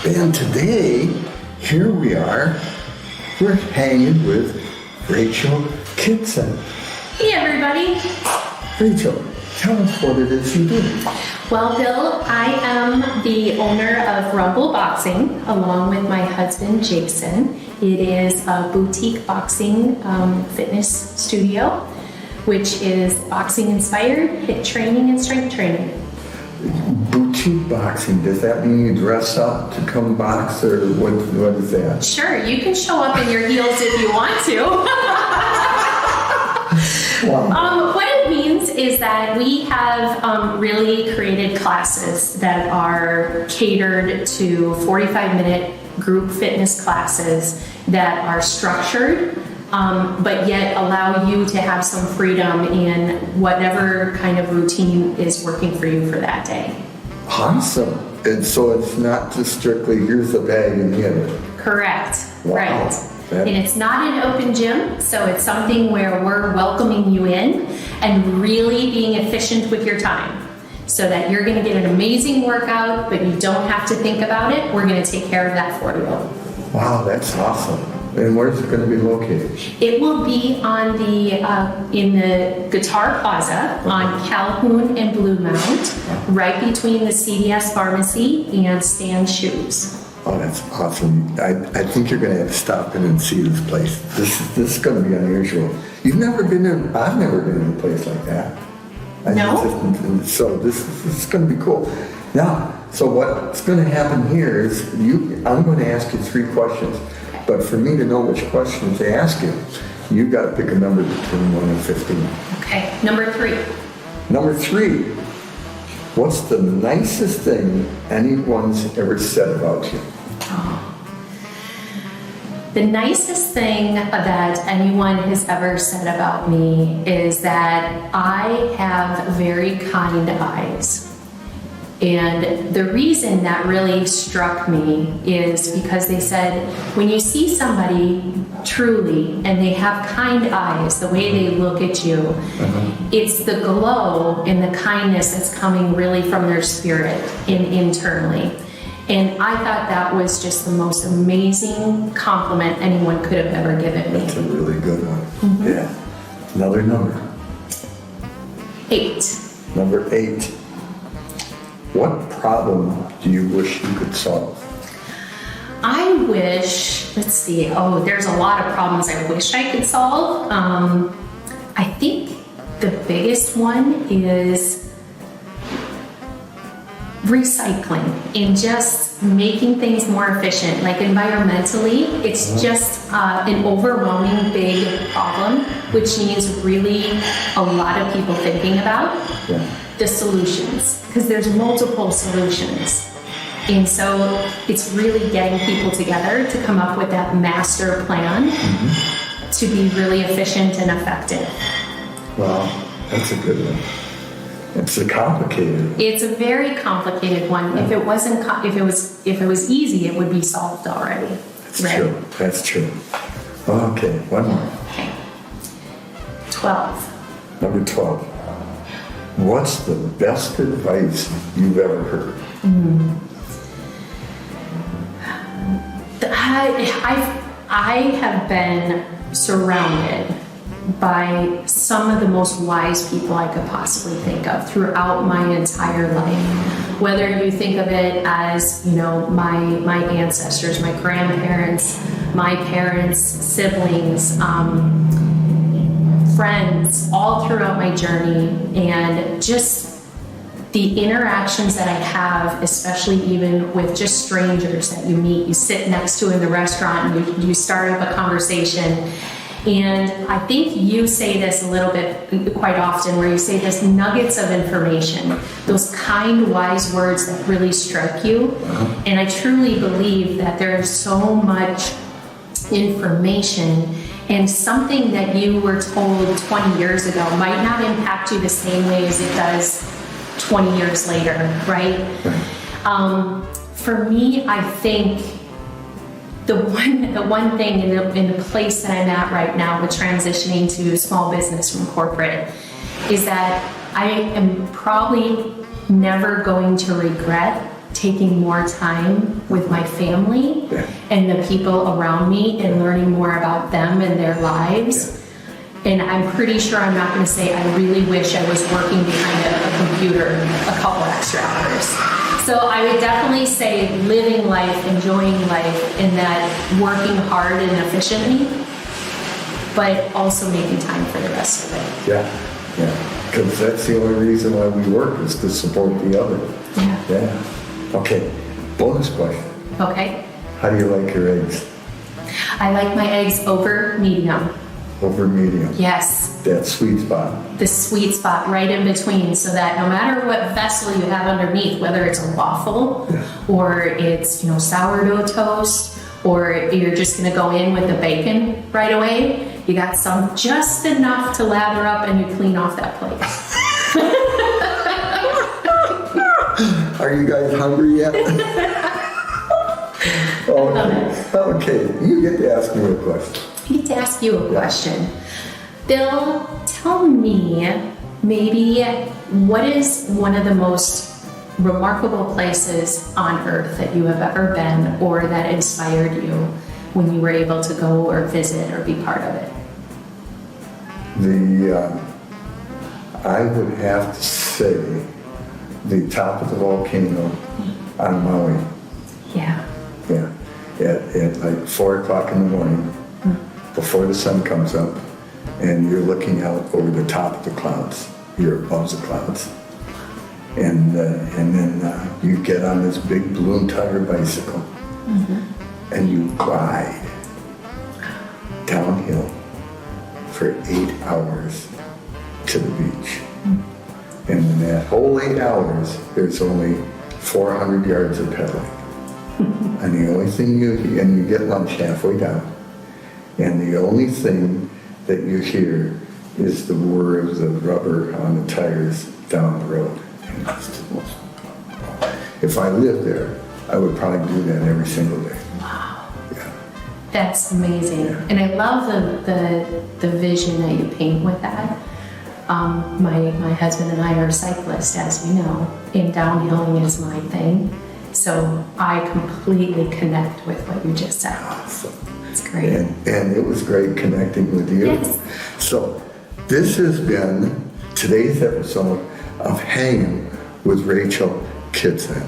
And today, here we are, we're hanging with Rachel Kitzan. Hey everybody. Rachel, tell us what it is you do. Well, Bill, I am the owner of Rumble Boxing along with my husband, Jason. It is a boutique boxing fitness studio, which is boxing inspired, hit training and strength training. Boutique boxing, does that mean you dress up to come box, or what is that? Sure, you can show up in your heels if you want to. Wow. What it means is that we have really created classes that are catered to 45-minute group fitness classes that are structured, but yet allow you to have some freedom in whatever kind of routine is working for you for that day. Awesome. And so it's not just strictly, here's the bag and hit it. Correct. Wow. Right. And it's not an open gym, so it's something where we're welcoming you in and really being efficient with your time so that you're going to get an amazing workout, but you don't have to think about it. We're going to take care of that for you. Wow, that's awesome. And where's it going to be located? It will be on the in the Guitar Plaza on Calhoun and Blue Mount, right between the CVS Pharmacy and Stan Shoes. Oh, that's awesome. I think you're going to have to stop in and see this place. This is going to be unusual. You've never been in, I've never been in a place like that. No? So this is going to be cool. Now, so what's going to happen here is I'm going to ask you 3 questions. But for me to know which questions to ask you, you've got to pick a number between 1 and 15. Okay, number 3. Number 3, what's the nicest thing anyone's ever said about you? The nicest thing that anyone has ever said about me is that I have very kind eyes. And the reason that really struck me is because they said, when you see somebody truly and they have kind eyes, the way they look at you, it's the glow and the kindness that's coming really from their spirit internally. And I thought that was just the most amazing compliment anyone could have ever given me. That's a really good one. Yeah. Another number. 8. Number 8. What problem do you wish you could solve? I wish, let's see, there's a lot of problems I wish I could solve. I think the biggest one is recycling and just making things more efficient. Like environmentally, it's just an overwhelming big problem, which needs really a lot of people thinking about. The solutions, because there's multiple solutions. And so it's really getting people together to come up with that master plan to be really efficient and effective. Well, that's a good one. It's a complicated. It's a very complicated one. If it wasn't, if it was easy, it would be solved already. That's true. That's true. Okay, one more. Okay. 12. Number 12. What's the best advice you've ever heard? I have been surrounded by some of the most wise people I could possibly think of throughout my entire life. Whether you think of it as, my ancestors, my grandparents, my parents, siblings, friends, all throughout my journey, and just the interactions that I have, especially even with just strangers that you meet, you sit next to in the restaurant and you start up a conversation. And I think you say this a little bit quite often, where you say this nuggets of information, those kind, wise words that really strike you. And I truly believe that there is so much information, and something that you were told 20 years ago might not impact you the same way as it does 20 years later, right? For me, I think the one thing in the place that I'm at right now with transitioning to small business from corporate is that I am probably never going to regret taking more time with my family and the people around me and learning more about them and their lives. And I'm pretty sure I'm not going to say I really wish I was working behind a computer a couple extra hours. So I would definitely say living life, enjoying life, and that working hard and efficiently, but also making time for the rest of it. Yeah. Because that's the only reason why we work is to support the other. Yeah. Okay. Bonus question. Okay. How do you like your eggs? I like my eggs over medium. Over medium. Yes. That sweet spot. The sweet spot right in between, so that no matter what vessel you have underneath, whether it's a waffle or it's, sourdough toast, or you're just going to go in with the bacon right away, you got some just enough to lather up and you clean off that plate. Are you guys hungry yet? Okay. You get to ask me a question. I get to ask you a question. Bill, tell me maybe what is one of the most remarkable places on earth that you have ever been or that inspired you when you were able to go or visit or be part of it? I would have to say the top of the volcano on Maui. Yeah. At like 4 o'clock in the morning, before the sun comes up, and you're looking out over the top of the clouds. You're above the clouds. And then you get on this big balloon tire bicycle, and you glide downhill for 8 hours to the beach. And in that whole 8 hours, there's only 400 yards of pedaling. And the only thing and you get lunch halfway down. And the only thing that you hear is the whir of the rubber on the tires down the road. If I lived there, I would probably do that every single day. Wow. Yeah. That's amazing. Yeah. And I love the vision that you paint with that. My husband and I are cyclists, as you know, and downhilling is my thing. So I completely connect with what you just said. Awesome. It's great. And it was great connecting with you. Yes. So this has been today's episode of Hangin' with Rachel Kitzan.